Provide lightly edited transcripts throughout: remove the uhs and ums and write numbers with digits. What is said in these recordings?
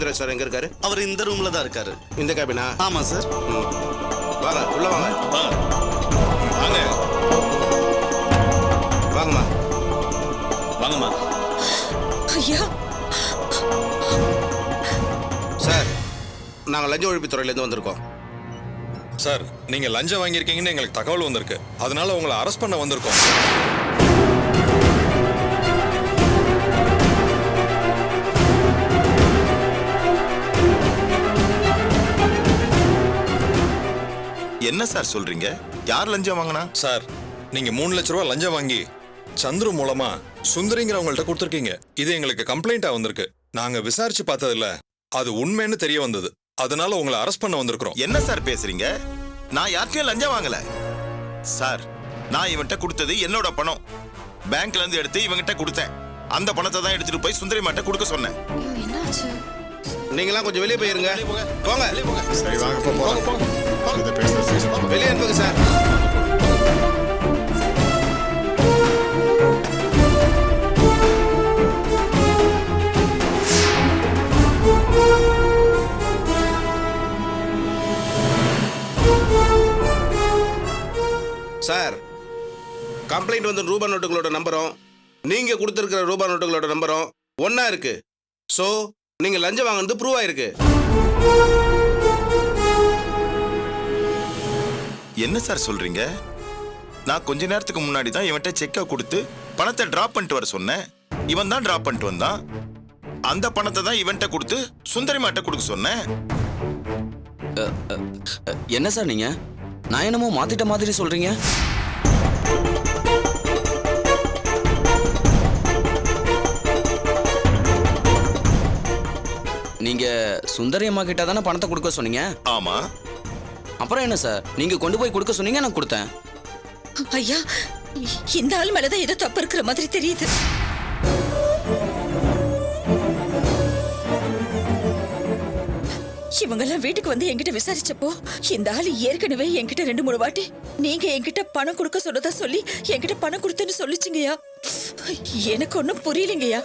Devaraj sir எங்க இருக்காரு? அவர் இந்த ரூம்ல தான் இருக்காரு. இந்த கேபினா? ஆமா சார். வாங்க உள்ள வாங்க. வாங்க வாங்கம்மா. வாங்கம்மா. ஐயா சார், நாங்க லஞ்ச ஒழிப்புத்துறையில இருந்து வந்திருக்கோம். சார், நீங்க லஞ்சம் வாங்கியிருக்கீங்கன்னு எங்களுக்கு தகவல் வந்திருக்கு. அதனால உங்களை அரெஸ்ட் பண்ண வந்திருக்கோம். என்ன சார் சொல்றீங்க? யார் லஞ்சம் வாங்கினா? சார், நீங்க 3 லட்ச ரூபாய் லஞ்சம் வாங்கி சந்துரு மூலமா சுந்தரிங்கிறவங்கள்ட்ட கொடுத்துருக்கீங்க. இது எங்களுக்கு கம்ப்ளைண்டா வந்திருக்கு. நாங்க விசாரிச்சு பார்த்ததில்ல, அது உண்மைன்னு தெரிய வந்தது. அதனால உங்களை அரெஸ்ட் பண்ண வந்திருக்கிறோம். என்ன சார் பேசுறீங்க? நான் யார்கிட்டயும் லஞ்சம் வாங்கல சார். நான் இவன்கிட்ட கொடுத்தது என்னோட பணம். பேங்க்ல இருந்து எடுத்து இவன்கிட்ட கொடுத்தேன். அந்த பணத்தை தான் எடுத்துட்டு போய் சுந்தரி மாட்ட கொடுக்க சொன்னேன். என்னாச்சு? நீங்களாம் கொஞ்சம் வெளியே போயிருங்க. போங்க. சரி வாங்க போங்க. இத பேசுறது வெளியே அனுப்புங்க சார். சார், கம்ப்ளைண்ட் வந்து ரூபா நோட்டுகளோட நம்பரும் நீங்க கொடுத்திருக்கிற ரூபா நோட்டுகளோட நம்பரும் ஒன்னா இருக்கு. சோ நீங்க லஞ்சம் வாங்குனது ப்ரூவ் ஆயிருக்கு. என்ன சார் சொல்றீங்க? நான் கொஞ்ச நேரத்துக்கு முன்னாடி தான் இவன்கிட்ட செக்கை கொடுத்து பணத்தை டிராப் பண்ணிட்டு வர சொன்னேன். இவன் தான் டிராப் பண்ணிட்டு வந்தான். அந்த பணத்தை தான் இவன்கிட்ட கொடுத்து சுந்தரி மாட்ட கொடுக்க சொன்னேன். என்ன சார் நீங்க? நான் என்னமோ மாத்திட்ட மாதிரி சொல்றீங்க. நீங்க சுந்தரி அம்மா கிட்ட தானே பணத்தை கொடுக்க சொன்னீங்க? ஆமா. அப்புறம் என்ன சார், நீங்க கொண்டு போய் கொடுக்க சொன்னீங்க, நான் கொடுத்தேன். ஐயா, இந்த ஆள் மேலதான் ஏதோ தப்பு இருக்கிற மாதிரி தெரியுது. இவங்கெல்லாம் வீட்டுக்கு வந்து என்கிட்ட விசாரிச்சப்போ இந்த ஆள் ஏற்கனவே என்கிட்ட 2-3 வாட்டி நீங்க என்கிட்ட பணம் கொடுக்க சொன்னதா சொல்லி என்கிட்ட பணம் கொடுத்தேன்னு சொல்லிச்சுங்கய்யா. எனக்கு ஒன்னும் புரியலைங்கய்யா.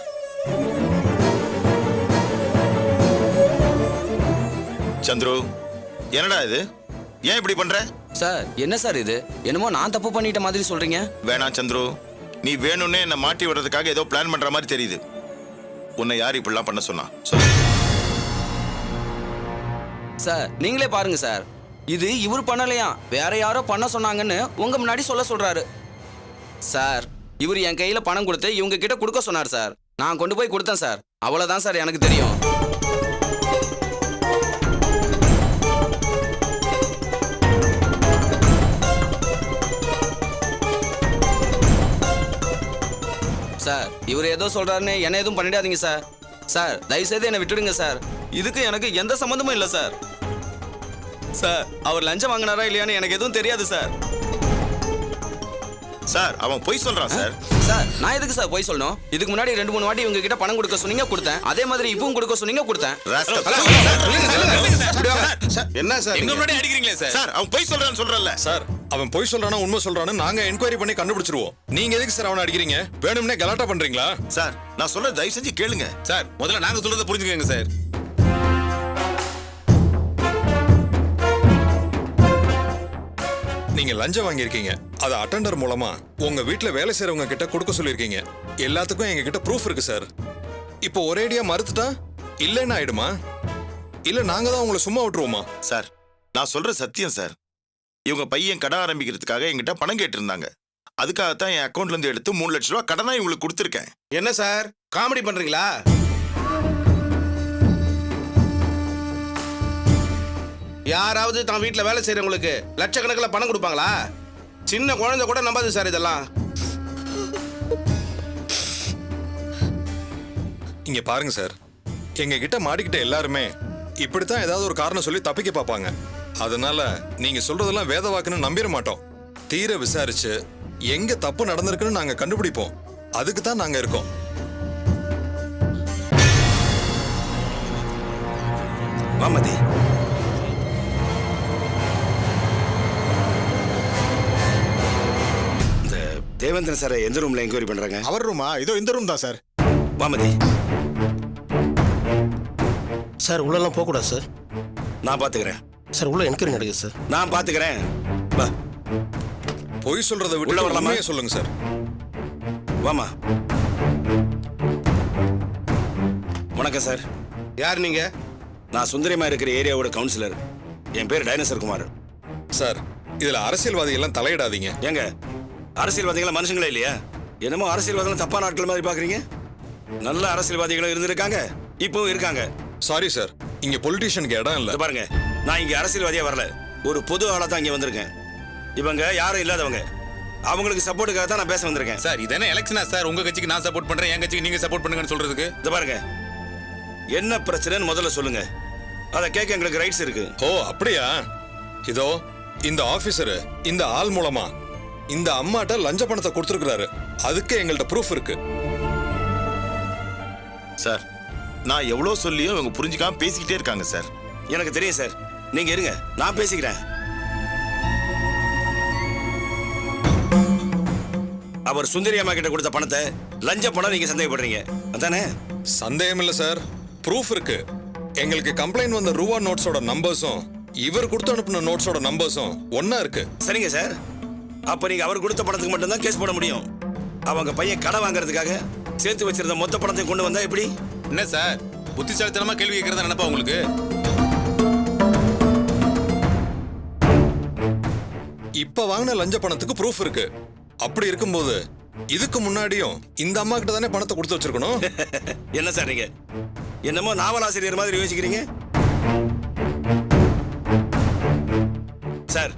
சந்துரு, என்னடா இது? ஏன் இப்படி பண்ற? சார், என்ன சார் இது? என்னமோ நான் தப்பு பண்ணிட்ட மாதிரி சொல்றீங்க. வேணாம் சந்துரு, நீ வேணும்னே என்ன மாட்டி விடுறதுக்காக ஏதோ பிளான் பண்ற மாதிரி தெரியுது. உன்னை யார் இப்படிலாம் பண்ண சொன்னா? சொல்லு சார். நீங்களே பாருங்க சார், இது இவர் பண்ணலையா, வேற யாரோ பண்ண சொன்னாங்கன்னு உங்க முன்னாடி சொல்றாரு. சார், இவர் என் கையில பணம் கொடுத்து இவங்க கிட்ட கொடுக்க சொன்னார் சார். நான் கொண்டு போய் கொடுத்தேன் சார். அவ்வளவுதான் சார் எனக்கு தெரியும். சார், இவர் ஏதோ சொல்றாருன்னு என்ன எதுவும் பண்ணிடாதீங்க சார். சார், தயவுசெய்து என்னை விட்டுடுங்க சார். இதுக்கு எனக்கு எந்த சம்மந்தமும் இல்லை சார். சார், அவர் லஞ்சம் வாங்கினாரா இல்லையான்னு எனக்கு எதுவும் தெரியாது சார். சார், அவன் பொய் சொல்றான் சார். சார், நான் எதுக்கு சார் பொய் சொல்லணும்? இதுக்கு முன்னாடி 2-3 வாட்டி இவங்க கிட்ட பணம் கொடுக்க சொன்னீங்க, கொடுத்தேன். அதே மாதிரி இப்பவும் கொடுக்க சொன்னீங்க, கொடுத்தேன். என்ன சார் எங்க முன்னாடி அடிக்கிறீங்களே சார்? சார், அவன் பொய் சொல்றான்னு சொல்றல சார், அவன் பொய் சொல்றானா உண்மை சொல்றானு நாங்க என்கொயரி பண்ணி கண்டுபிடிச்சிருவோம். நீங்க எதுக்கு சார் அவனை அடிக்கிறீங்க? வேணும்னே கலாட்டா பண்றீங்களா? சார், நான் சொல்ற தயவு செஞ்சு கேளுங்க. சார், முதல்ல நாங்க சொல்றதை புரிஞ்சுக்கங்க சார். நீங்க லஞ்சம் வாங்கியிருக்கீங்க. அதை அட்டெண்டர் மூலமா உங்க வீட்டுல வேலை செய்யறவங்க கிட்ட கொடுக்க சொல்லியிருக்கீங்க. எல்லாத்துக்கும் எங்க கிட்ட ப்ரூஃப் இருக்கு சார். இப்போ ஒரேடியா மறுத்துட்டா இல்லைன்னு ஆயிடுமா? இல்ல நாங்க தான் உங்களை சும்மா விட்டுருவோமா? சார், நான் சொல்ற சத்தியம் சார். இவங்க பையன் கடை ஆரம்பிக்கிறதுக்காக என்கிட்ட பணம் கேட்டிருந்தாங்க. அதுக்காகத்தான் என் அக்கௌண்ட்ல இருந்து எடுத்து 3 லட்ச ரூபாய் கடனா இவங்களுக்கு கொடுத்துருக்கேன். என்ன சார், காமெடி பண்றீங்களா? யாராவது தான் வீட்டுல வேலை செய்யறவங்களுக்கு லட்சக்கணக்கில் பணம் கொடுப்பாங்களா? சின்ன குழந்தை கூட நம்பாது சார் இதெல்லாம். இங்க பாருங்க சார், எங்க கிட்ட மாட்டிக்கிட்ட எல்லாருமே இப்படித்தான் ஏதாவது ஒரு காரணம் சொல்லி தப்பிக்க பார்ப்பாங்க. அதனால நீங்க சொல்றதெல்லாம் வேத வாக்குன்னு நம்பிட மாட்டோம். தீர விசாரிச்சு எங்க தப்பு நடந்திருக்குன்னு நாங்க கண்டுபிடிப்போம். அதுக்கு தான் நாங்க இருக்கோம். வாமதி, இந்த தேவேந்திரன் சார் எந்த ரூம்ல என்கொயரி பண்றாங்க? அவர் ரூமா? இதோ இந்த ரூம் தான் சார். வாமதி, சார் உள்ளெல்லாம் போகக்கூடாது சார். நான் பாத்துக்கிறேன். சார் உள்ள என்கொயரி நடக்குது சார். நான் பாத்துக்கிறேன். வா பொய் சொல்றதை உள்ள விட்டு வரலாமா? உண்மையை சொல்லுங்க சார். வாமா. வணக்கம் சார். யார் நீங்க? நான் சுந்தரியமா இருக்கிற ஏரியாவோட கவுன்சிலர். என் பேர் டைனோசர் குமார். சார் இதுல அரசியல்வாதி எல்லாம் தலையிடாதீங்க. ஏங்க அரசியல்வாதிகள் மனுஷங்களே இல்லையா? என்னமோ அரசியல்வாதிகள் தப்பான ஆட்கள் மாதிரி பாக்குறீங்க. நல்ல அரசியல்வாதிகளும் இருந்திருக்காங்க, இப்பவும் இருக்காங்க. சாரி சார், இங்க பொலிட்டீஷியனுக்கு இடம் இல்ல. இத பாருங்க, நான் இங்க அரசியல்வாதியா வரல, ஒரு பொது ஆளா தான் இங்க வந்திருக்கேன். இவங்க யாரும் இல்லாதவங்க, அவங்களுக்கு சப்போர்ட்டுக்காக தான் நான் பேச வந்திருக்கேன். சார் இது என்ன எலெக்ஷனா சார்? உங்க கட்சிக்கு நான் சப்போர்ட் பண்றேன், என் கட்சிக்கு நீங்க சப்போர்ட் பண்ணுங்கன்னு சொல்றதுக்கு? இத பாருங்க, என்ன பிரச்சனைன்னு முதல்ல சொல்லுங்க, அதை கேட்க எங்களுக்கு ரைட்ஸ் இருக்கு. ஓ அப்படியா? இதோ இந்த ஆபீசர் இந்த ஆள் மூலமா இந்த அம்மாட்ட லஞ்ச பணத்தை கொடுத்துருக்காரு. அதுக்கு எங்கள்ட்ட ப்ரூஃப் இருக்கு. சார் நான் எவ்வளோ சொல்லியும் இவங்க புரிஞ்சுக்காம பேசிக்கிட்டே இருக்காங்க சார். எனக்கு தெரியும் சார், நீங்க இருங்க, நான் பேசிக்கிறேன். அவர் சுந்தரி அம்மா கிட்ட கொடுத்த பணத்தை லஞ்ச பணம் நீங்க சந்தேகப்படுறீங்க அதானே? சந்தேகம் இல்ல சார், ப்ரூஃப் இருக்கு. எங்களுக்கு கம்ப்ளைண்ட் வந்த ரூபா நோட்ஸோட நம்பர்ஸும் இவர் கொடுத்து அனுப்பின நோட்ஸோட நம்பர்ஸும் ஒண்ணா இருக்கு. சரிங்க சார், அப்ப நீங்க அவர் கொடுத்த பணத்துக்கு மட்டும்தான் கேஸ் போட முடியும். அவங்க பையன் கடை வாங்குறதுக்காக சேர்த்து வச்சிருந்த மொத்த பணத்தை கொண்டு வந்தா எப்படி? என்ன சார் புத்திசாலித்தனமா கேள்வி கேட்கறதா நினைப்பா உங்களுக்கு? இப்ப வாங்கின லஞ்ச பணத்துக்கு ப்ரூஃப் இருக்கு. அப்படி இருக்கும்போது இதுக்கு முன்னாடியும் இந்த அம்மா கிட்ட தானே பணத்தை கொடுத்து வச்சிருக்கணும். என்ன சார் நீங்க என்னமோ நாவலாசிரியர் மாதிரி யோசிக்கிறீங்க சார்.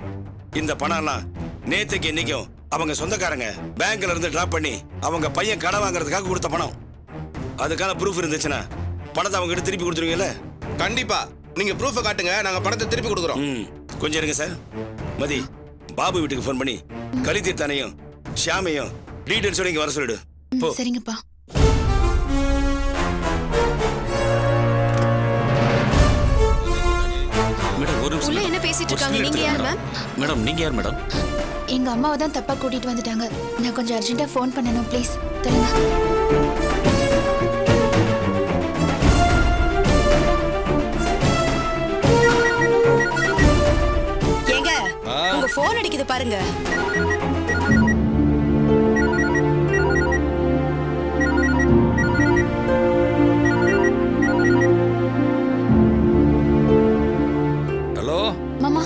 இந்த பணம் எல்லாம் நேத்துக்கு இன்னைக்கும் அவங்க சொந்தக்காரங்க பேங்க்ல இருந்து டிராப் பண்ணி அவங்க பையன் கடை வாங்குறதுக்காக கொடுத்த பணம். அதுக்கான ப்ரூஃப் இருந்துச்சுன்னா பணத்தை அவங்க கிட்ட திருப்பி கொடுத்துருவீங்கல்ல? கண்டிப்பா. நீங்க ப்ரூஃபை காட்டுங்க, நாங்க பணத்தை திருப்பி கொடுக்குறோம். கொஞ்சம் இருங்க சார். மதி, பாபு வீட்டுக்கு ஃபோன் பண்ணி கலிதீர்த்தானையும் ஷியாமையும் டீடைல்ஸோட இங்க வர சொல்லிடு. போ. சரிங்கப்பா. மேடம் ஒரு உள்ள என்ன பேசிட்டு இருக்காங்க? நீங்க யார் மேம்? மேடம் நீங்க யார் மேடம்? எங்க அம்மாவை தான் தப்பா கூட்டிட்டு வந்துட்டாங்க. நான் கொஞ்சம் அர்ஜென்ட்டா ஃபோன் பண்ணணும், ப்ளீஸ் தருங்க. ஏங்க உங்க போன் அடிக்குது பாருங்க. ஹலோ மாமா.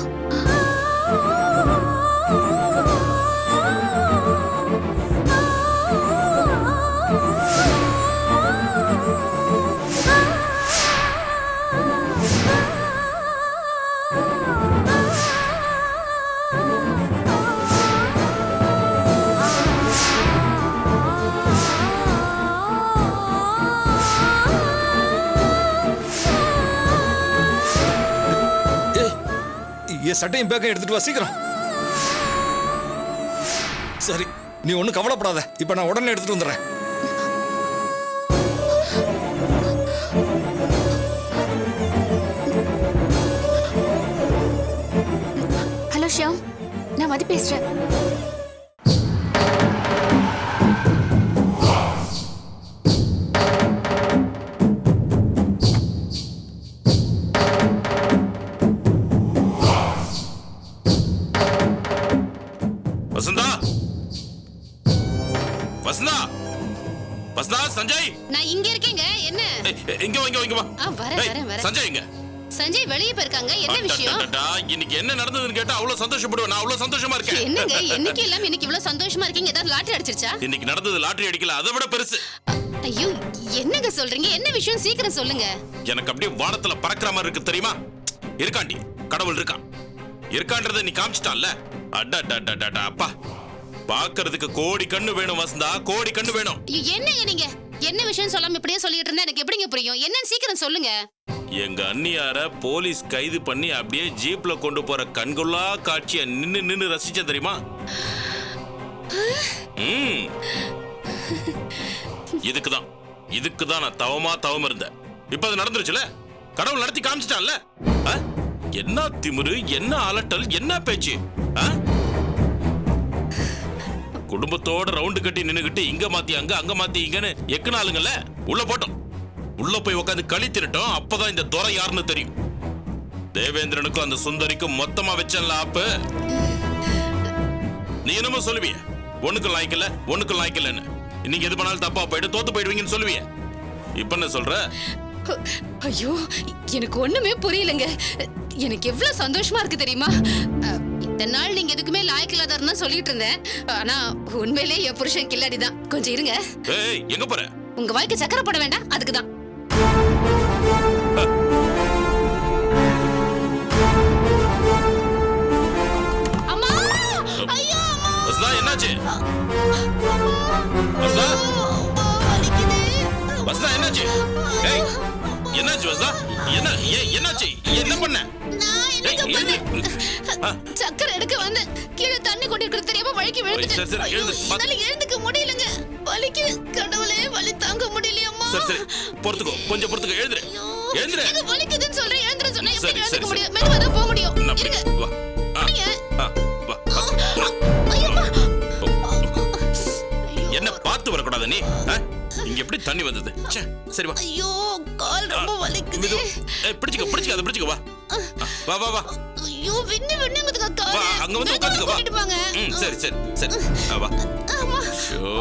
சட்டையும் பேக்க எடுத்துட்டு வா சீக்கிரம். சரி நீ ஒன்னும் கவலைப்படாத, இப்ப நான் உடனே எடுத்துட்டு வந்துடுறேன். ஹலோ ஷியாம், நான் மதி பேசுறேன். வசந்தா, வசந்தா, வசந்தா, சஞ்சய். நான் இங்க இருக்கேங்க. என்ன? இங்க வா, இங்க வா, இங்க வா. வரேன். சஞ்சய் இங்க. சஞ்சய் வெளிய போயிருக்காங்க. என்ன விஷயம்? இன்னைக்கு என்ன நடந்ததுன்னு கேட்டா அவ்வளவு சந்தோஷப்படுவேன். நான் அவ்வளவு சந்தோஷமா இருக்கேன். என்னங்க என்னைக்கு எல்லாம் இன்னைக்கு இவ்வளவு சந்தோஷமா இருக்கீங்க? ஏதாவது லாட்டரி அடிச்சிருச்சா? இன்னைக்கு நடந்தது லாட்டரி அடிக்கல, அதை விட பெருசு. ஐயோ என்னங்க சொல்றீங்க? என்ன விஷயம் சீக்கிரம் சொல்லுங்க. எனக்கு அப்படியே வானத்துல பறக்கிற மாதிரி இருக்கு தெரியுமா? இருக்காண்டி, கடவுள் இருக்கான். இருக்கான்றதை நீ காமிச்சிட்டான்ல. அடடடடடா அப்பா, பாக்குறதுக்கு கோடி கண்ணு வேணும் வசந்தா, கோடி கண்ணு வேணும். ஐயோ என்னங்க நீங்க? என்ன விஷயம் சொல்லாம இப்படியே சொல்லிட்டு இருந்தா எனக்கு எப்படிங்க புரியும்? என்னன்னு சீக்கிரம் சொல்லுங்க. எங்க அண்ணியார போலீஸ் கைது பண்ணி அப்படியே ஜீப்ல கொண்டு போற கண்கொள்ளா காட்சியை நின்னு ரசிச்ச தெரியுமா? இதுக்குதான் நான் தவம் இருந்தேன். இப்ப அது நடந்துருச்சுல, கடவுள் நடத்தி காமிச்சிட்டான்ல. என்ன திமிரு, என்ன அலட்டல், என்ன பேச்சு? குடும்பத்தோட ரவுண்டு கட்டி நின்னுகிட்டு இங்க மாத்தி அங்க மாத்தி இங்கன்னு எக்குனாலுங்கல்ல. உள்ள போட்டோம். உள்ள போய் உட்காந்து களி திரட்டும், அப்பதான் இந்த துரை யாருன்னு தெரியும். தேவேந்திரனுக்கும் அந்த சுந்தரிக்கும் மொத்தமா வச்சல ஆப்பு. நீ என்னமோ சொல்லுவிய, ஒண்ணுக்கும் லாய்க்கல ஒண்ணுக்கும் லாய்க்கலன்னு. இன்னைக்கு எது பண்ணாலும் தப்பா போயிட்டு தோத்து போயிடுவீங்கன்னு சொல்லுவிய. இப்ப என்ன சொல்ற? ஐயோ, எனக்கு ஒண்ணுமே புரியலங்க. எனக்கு எவ்வளவு சந்தோஷமா இருக்கு தெரியுமா? இத்தனை நாள் நீங்க எதுக்குமே லாய்க்கில்லாதாருன்னு சொல்லிட்டு இருந்தேன். ஆனா உண்மையிலேயே என் புருஷன் கில்லாடிதான். கொஞ்சம் இருங்க. ஏய், எங்க போற? உங்க வாழ்க்கை சக்கரை போட வேண்டாம், அதுக்குதான். அம்மா, ஐயோ அம்மா. வசந்தா, என்னாச்சு? வசந்தா, வசந்தா, என்னாச்சு? ஏய், என்னாச்சு வசந்தா? என்னாச்சு? என்ன பண்ண? சக்கரை எடுக்க வந்து கீழே தண்ணி கொட்டிருக்கிறது தெரியாம வழிக்கு விழுந்துட்டேன். என்னால எழுந்துக்க முடியலங்க. வலிக்கு கடவுளே, வலி தாங்க முடியலையம்மா. சரி, பொறுத்துக்கோ, கொஞ்சம் பொறுத்துக்கோ. எழுந்துரு, எழுந்துரு. எனக்கு வலிக்குதுன்னு சொல்றேன், எழுந்துரு சொன்னா எப்படி எழுந்துக்க முடியும்? மெதுவா தான் போக முடியும். இருங்க. வா. வா. ஐயோம்மா. என்ன பார்த்து வரக்கூடாது நீ? இங்க எப்படி தண்ணி வந்தது? சரி வா. ஐயோ, கால் ரொம்ப வலிக்குது. பிடிச்சுக்க, அதை பிடிச்சுக்க. வா வா வா. ஐயோ, விண்ணுங்குதுங்க கால். வா, அங்க வந்து உட்கார்ந்துக்க. வா. சரி. வா. ஐயோ,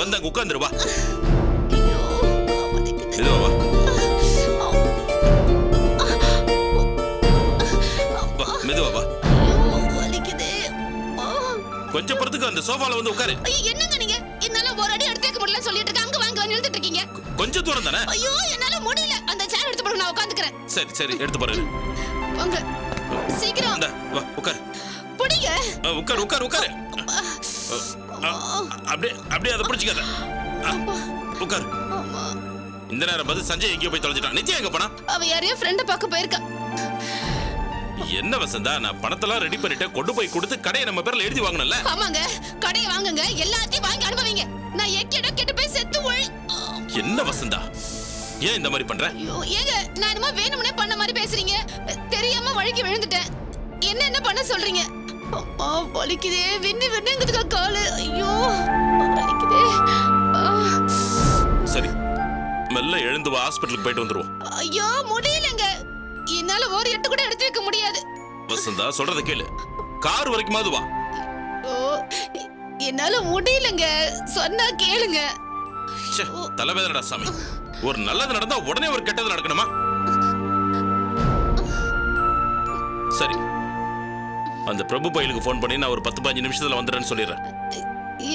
வந்து அங்க உட்கார்ந்துரு. வா. ஐயோ, வலிக்குது. மெதுவா வா. வா, மெதுவா வா. வலிக்குது. கொஞ்சம் பொறுத்துக்கு அந்த சோஃபால வந்து உட்காரு. ஐயோ, என்னங்க நீங்க? என்னால ஒரு அடி எடுத்து வைக்க முடியல சொல்லிட்டு இருக்க. அங்க வாங்க வந்து எழுதிட்டு இருக்கீங்க. கொஞ்சம் தூரம் தானே? ஐயோ, என்னால முடியல. அந்த சேர் எடுத்து போடுங்க, நான் உட்கார்ந்துக்கிறேன். சரி, எடுத்து பாரு. வாங்க, சீக்கிரம். வா, உட்காரு. புடிங்க. உட்காரு. அப்படியே அதை பிடிச்சிக்காத. உட்காரு. இந்த நேரம் பார்த்து சஞ்சய் எங்கேயோ போய் தொலைஞ்சிட்டான். நிச்சயம் எங்க போனா? அவ யாரையோ ஃப்ரெண்ட பார்க்க போயிருக்கா. என்ன வசந்தா, நான் பணத்தெல்லாம் ரெடி பண்ணிட்டு கொண்டு போய் கொடுத்து கடையை நம்ம பேர்ல எழுதி வாங்கணும்ல? ஆமாங்க, கடையை வாங்குங்க, எல்லாத்தையும் வாங்கி அனுபவிங்க. நான் கெட்டு போய் செத்து ஒழி. என்ன வசந்தா, ஏன் இந்த மாதிரி பண்ற? ஐயோ, ஏங்க, நான் என்னமோ வேணும்னே பண்ண மாதிரி பேசுறீங்க. தெரியாம வழுக்கி விழுந்துட்டேன். என்ன பண்ண சொல்றீங்க? அம்மா, வலிக்குதே. விண்ணுங்குதுங்க காலு. ஐயோ, வலிக்குதே. சரி, மெல்ல எழுந்து வா, ஹாஸ்பிட்டலுக்கு போயிட்டு வந்துருவோம். ஐயோ, முடியலங்க. என்னால ஒரு எட்டு கூட எடுத்து வைக்க முடியாது. வசந்தா, சொல்றத கேளு. கார் வரைக்குமாவது வா. ஓ, என்னால முடியலங்க. சொன்னா கேளுங்க. தலைவேதனடா சாமி. ஒரு நல்லது நடந்தா உடனே ஒரு கெட்டது நடக்கணுமா? சரி, அந்த பிரபு பையலுக்கு போன் பண்ணி நான் ஒரு 10-15 நிமிஷத்துல வந்துடுறேன்னு சொல்லிடுறேன்.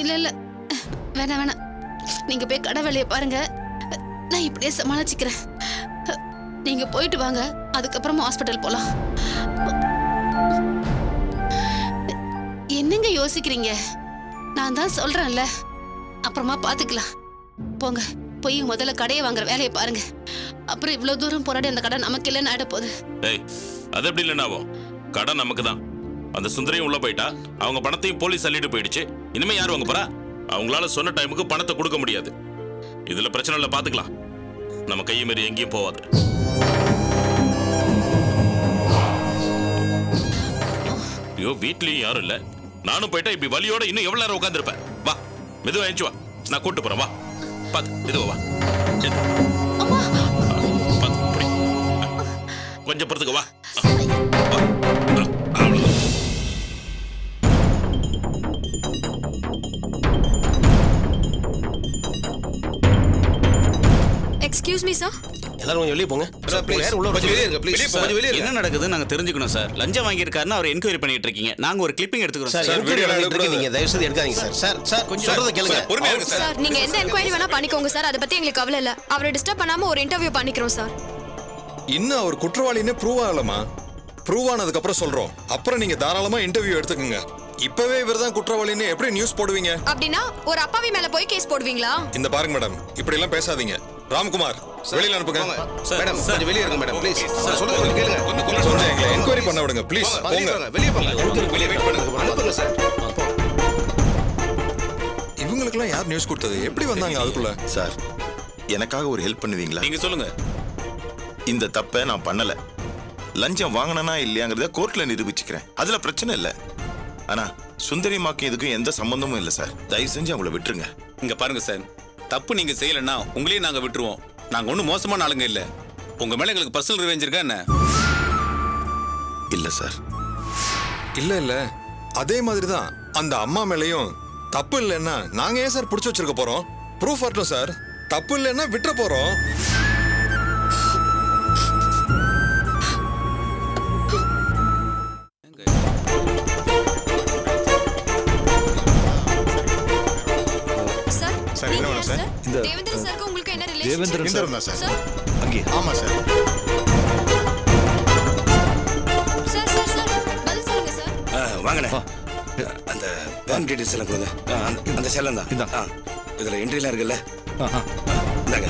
இல்ல, வேணாம். நீங்க போய் கடை வேலையை பாருங்க. நான் இப்படியே சமாளிச்சுக்கிறேன். நீங்க போயிட்டு வாங்க, அதுக்கப்புறமா ஹாஸ்பிட்டல் போலாம். என்னங்க யோசிக்கிறீங்க? நான் தான் சொல்றேன்ல, அப்புறமா பாத்துக்கலாம். போங்க, போய் முதல்ல கடையை வாங்குற வேலையை பாருங்க. அப்புறம் இவ்வளவு தூரம் போராடி அந்த கடை நமக்கு இல்லைன்னு ஆயிட போகுது. ஏய், அது எப்படி இல்லைன்னா ஆகும்? கடை நமக்கு தான். அந்த சுந்தரியும் உள்ள போயிட்டா, அவங்க பணத்தையும் போலீஸ் அள்ளிட்டு போயிடுச்சு. இனிமே யார் வாங்க போறா? அவங்களால சொன்ன டைமுக்கு பணத்தை கொடுக்க முடியாது. இதுல பிரச்சனை இல்லை, பாத்துக்கலாம். நம்ம கையை மீறி எங்கேயும் போவாது. ஐயோ, வீட்லயும் யாரும் இல்ல. நானும் போயிட்டா இப்படி வலியோட இன்னும் எவ்வளவு நேரம் உட்கார்ந்திருப்பேன். வா, மெதுவா எழுந்து வா, நான் கூட்டு போறேன். வா, பாத்து மெதுவா வா. பாத்து, புடி. கொஞ்சம் பொறுத்துக்க. வா. Excuse me sir. எல்லாரும் கொஞ்சம் வெளியே போங்க. என்ன நடக்குதுன்னு நாங்க தெரிஞ்சுக்கணும் சார். லஞ்சம் வாங்கியிருக்காருன்னு அவர் என்கொயரி பண்ணிட்டு இருக்கீங்க. நாங்க ஒரு கிளிப்பிங் எடுத்துக்கிறோம் சார். சார். என்கொயரி நடந்துட்டு இருக்கு, நீங்க தயவு செய்து எடுக்காதீங்க சார். சார் கொஞ்சம் சொல்றத கேளுங்க. சார், நீங்க எந்த என்கொயரி வேணா பண்ணிக்கோங்க சார். அதை பத்தி எங்களுக்கு கவலை இல்ல. அவரை டிஸ்டர்ப் பண்ணாம ஒரு இன்டர்வியூ பண்ணிக்கிறோம் சார். இன்னும் அவர் குற்றவாளின்னு ப்ரூவ் ஆகலமா? ப்ரூவ் ஆனதுக்கு அப்புறம் சொல்றோம். அப்புறம் நீங்க தாராளமா இன்டர்வியூ எடுத்துக்கங்க. இப்பவே இவர்தான் குற்றவாளின்னு எப்படி நியூஸ் போடுவீங்க? அப்படின்னா ஒரு அப்பாவி மேல போய் கேஸ் போடுவீங்களா? இந்த பாருங்க மேடம், இப்படி எல்லாம் பேசாதீங்க. ராம்குமார், வெளியில அனுப்புங்க. மேடம், கொஞ்சம் வெளியே இருங்க மேடம், ப்ளீஸ். சார், சொல்லுங்க, கொஞ்சம் கேளுங்க. சொன்னேன், எங்களை என்கொயரி பண்ண விடுங்க ப்ளீஸ். போங்க, வெளியே போங்க. வெளியே வெயிட் பண்ணுங்க. அனுப்புங்க சார். இவங்களுக்கெல்லாம் யார் நியூஸ் கொடுத்தது? எப்படி வந்தாங்க அதுக்குள்ள? சார், எனக்காக ஒரு ஹெல்ப் பண்ணுவீங்களா? நீங்க சொல்லுங்க. இந்த தப்பை நான் பண்ணல. லஞ்சம் வாங்கினா இல்லையாங்கிறத கோர்ட்ல நிரூபிச்சுக்கிறேன். அதுல பிரச்சனை இல்லை. ஆனா சுந்தரிமாக்கும் இதுக்கும் எந்த சம்பந்தமும் இல்லை சார். தயவு செஞ்சு அவங்கள விட்டுருங்க. இங்க பாருங்க சார், தப்பு நீங்க செய்யலன்னா உங்களையும் நாங்க விட்டுருவோம். நாங்க ஒன்றும் மோசமான ஆளுங்க இல்ல. உங்க மேல எங்களுக்கு பர்சனல் ரிவெஞ்ச் இருக்கா என்ன? இல்ல சார். இல்ல அதே மாதிரி தான் அந்த அம்மா மேலயும் தப்பு இல்லைன்னா நாங்க ஏன் சார் பிடிச்சி வச்சிருக்க போறோம்? ப்ரூஃப் வரட்டும் சார். தப்பு இல்லைன்னா விட்டுற போறோம். சார் என்ன வேணும் சார்? தேவேந்திரன் சாருக்கு உங்களுக்கு என்ன ரிலேஷன்? தேவேந்திரன் தான் சார். அங்கே ஆமா சார். சார் சார் சார் பதில் சொல்லுங்க சார். வாங்கண்ணே. அந்த பேங்க் டீடைல்ஸ் எல்லாம் கொடுங்க. அந்த செல்லம் தான். இதுல என்ட்ரிலாம் இருக்குல்ல? இந்தாங்க.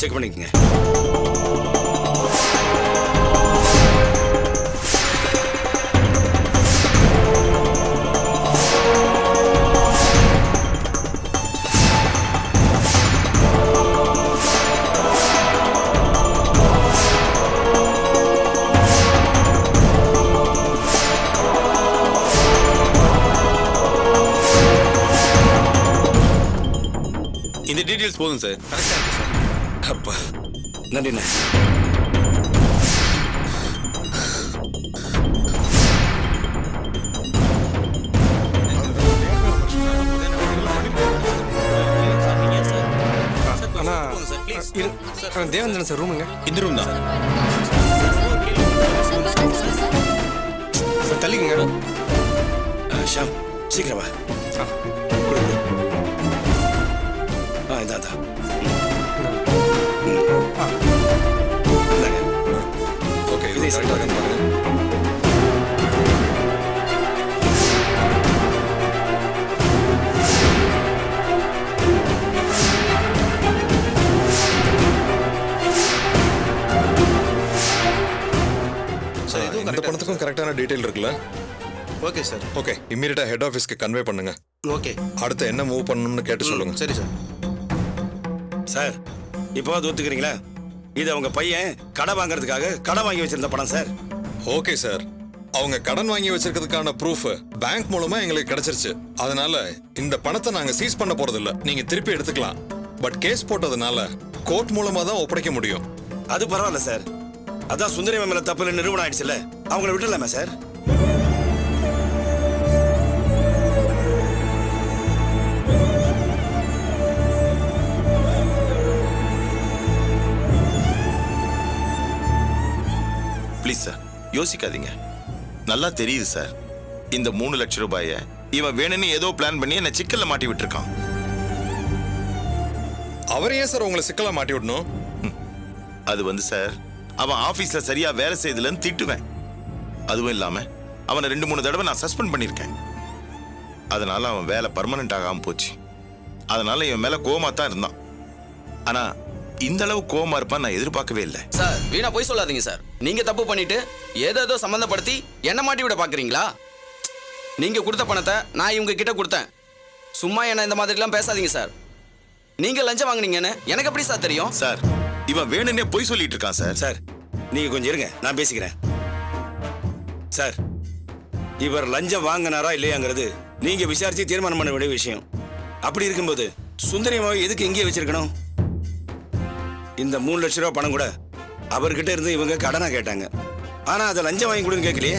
செக் பண்ணிக்கங்க. இந்த டீடைல்ஸ் போதும் சார். அப்பா நன்றிண்ணே. தேவேந்திரன் சார் ரூமுங்க. இந்த ரூம் தான். தள்ளிங்க. ஷாம் சீக்கிரம் வா. இதான் ஓகே இதே கரெக்டா சார். பாருங்க. இந்த பணத்துக்கும் கரெக்டான டீடைல் இருக்குல்ல? Okay sir. ஓகே இம்மீடியட்டா ஹெட் ஆஃபீஸ்க்கு கன்வே பண்ணுங்க. ஓகே. அடுத்து என்ன மூவ் பண்ணணும்னு கேட்டு சொல்லுங்க. சரி சார். சார் இப்போது ஒத்துக்கிறீங்களா? இது அவங்க பையன் கடை வாங்குறதுக்காக கடை வாங்கி வச்சிருந்த பணம் சார். Okay sir. அவங்க கடன் வாங்கி வச்சிருக்கிறதுக்கான ப்ரூஃப் பேங்க் மூலமா எங்களுக்கு கிடைச்சிருச்சு. அதனால இந்த பணத்தை நாங்க சீஸ் பண்ண போறது இல்ல. நீங்க திருப்பி எடுத்துக்கலாம். பட் கேஸ் போட்டதுனால கோர்ட் மூலமா தான் ஒப்படைக்க முடியும். அது பரவாயில்ல சார். அதான் சுந்தரி மேல தப்பு நிறுவனம் ஆயிடுச்சுல்ல, அவங்கள விட்டுலாமா சார்? ப்ளீஸ் சார் யோசிக்காதீங்க. நல்லா தெரியுது சார், இந்த 3 லட்சம் ரூபாயை இவன் வேணும்னு ஏதோ பிளான் பண்ணி என்ன சிக்கல்ல மாட்டி விட்டுருக்கான். அவர் ஏன் சார் உங்களை சிக்கலா மாட்டி விடணும்? அது வந்து சார், அவன் ஆபீஸ்ல சரியா வேலை செய்யலன்னு திட்டுவேன். அதுவும் இல்லாம அவனை 2-3 தடவை நான் சஸ்பெண்ட் பண்ணிருக்கேன். அதனால அவன் வேலை பர்மனன்ட் ஆகாம போச்சு. அதனால இவன் மேல கோவமா தான் இருந்தான். ஆனா இந்த அளவு கோவமா இருப்பான் நான் எதிர்பார்க்கவே இல்லை. சார் வீணா போய் சொல்லாதீங்க சார். நீங்க தப்பு பண்ணிட்டு ஏதோ சம்பந்தப்படுத்தி என்ன மாட்டி விட பாக்குறீங்களா? நீங்க கொடுத்த பணத்தை நான் இவங்க கிட்ட கொடுத்தேன். சும்மா என்ன இந்த மாதிரிலாம் பேசாதீங்க சார். நீங்க லஞ்சம் வாங்குனீங்கன்னு எனக்கு எப்படி சார் தெரியும்? சார் இவன் வேணும்னே பொய் சொல்லிட்டு இருக்கான் சார். சார் நீங்க கொஞ்சம் இருங்க, நான் பேசிக்கிறேன். சார் இவர் லஞ்சம் வாங்கினாரா இல்லையாங்கிறது நீங்க விசாரிச்சு தீர்மானம் பண்ண வேண்டிய விஷயம். அப்படி இருக்கும்போது சுந்தரியமாவை எதுக்கு இங்கே வச்சிருக்கணும்? இந்த 3 லட்சம் ரூபாய் பணம் கூட அவர்கிட்ட இருந்து இவங்க கடனா கேட்டாங்க. ஆனா அதை லஞ்சம் வாங்கி கொடுன்னு கேட்கலையே.